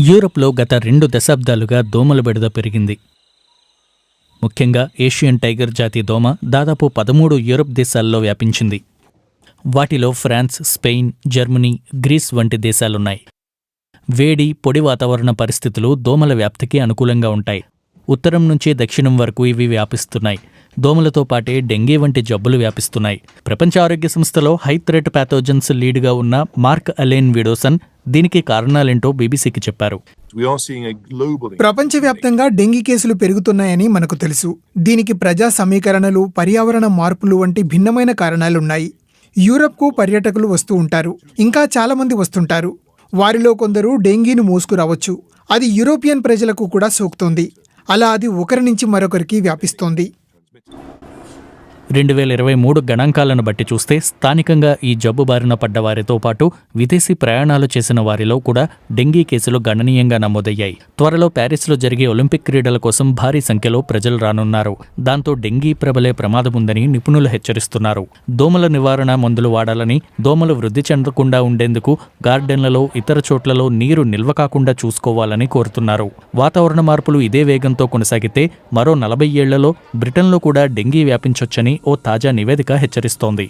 యూరప్లో గత 2 దశాబ్దాలుగా దోమల బెడద పెరిగింది. ముఖ్యంగా ఏషియన్ టైగర్ జాతి దోమ దాదాపు 13 యూరప్ దేశాల్లో వ్యాపించింది. వాటిలో ఫ్రాన్స్, స్పెయిన్, జర్మనీ, గ్రీస్ వంటి దేశాలున్నాయి. వేడి, పొడి వాతావరణ పరిస్థితులు దోమల వ్యాప్తికి అనుకూలంగా ఉంటాయి. ఉత్తరం నుంచి దక్షిణం వరకు ఇవి వ్యాపిస్తున్నాయి. దోమలతో పాటే డెంగీ వంటి జబ్బులు వ్యాపిస్తున్నాయి. ప్రపంచ ఆరోగ్య సంస్థలో హై థ్రెట్ ప్యాథోజన్స్ లీడ్గా ఉన్న మార్క్ అలెన్ విడోసన్ దీనికి కారణాలేంటో బీబీసీకి చెప్పారు. ప్రపంచవ్యాప్తంగా డెంగీ కేసులు పెరుగుతున్నాయని మనకు తెలుసు. దీనికి ప్రజా సమీకరణలు, పర్యావరణ మార్పులు వంటి భిన్నమైన కారణాలున్నాయి. యూరప్కు పర్యాటకులు వస్తూ ఉంటారు, ఇంకా చాలా మంది వస్తుంటారు. వారిలో కొందరు డెంగీని మోసుకురావచ్చు. అది యూరోపియన్ ప్రజలకు కూడా సోకుతోంది. అలా అది ఒకరి నుంచి మరొకరికి వ్యాపిస్తోంది. 2023 గణాంకాలను బట్టి చూస్తే స్థానికంగా ఈ జబ్బు బారిన పడ్డ వారితో పాటు విదేశీ ప్రయాణాలు చేసిన వారిలో కూడా డెంగీ కేసులు గణనీయంగా నమోదయ్యాయి. త్వరలో ప్యారిస్లో జరిగే ఒలింపిక్ క్రీడల కోసం భారీ సంఖ్యలో ప్రజలు రానున్నారు. దాంతో డెంగీ ప్రబలే ప్రమాదముందని నిపుణులు హెచ్చరిస్తున్నారు. దోమల నివారణ మందులు వాడాలని, దోమలు వృద్ధి చెందకుండా ఉండేందుకు గార్డెన్లలో, ఇతర చోట్లలో నీరు నిల్వ కాకుండా చూసుకోవాలని కోరుతున్నారు. వాతావరణ మార్పులు ఇదే వేగంతో కొనసాగితే మరో 40 ఏళ్లలో బ్రిటన్లో కూడా డెంగీ వ్యాపించొచ్చని ఓ తాజా నివేదిక హెచ్చరిస్తోంది.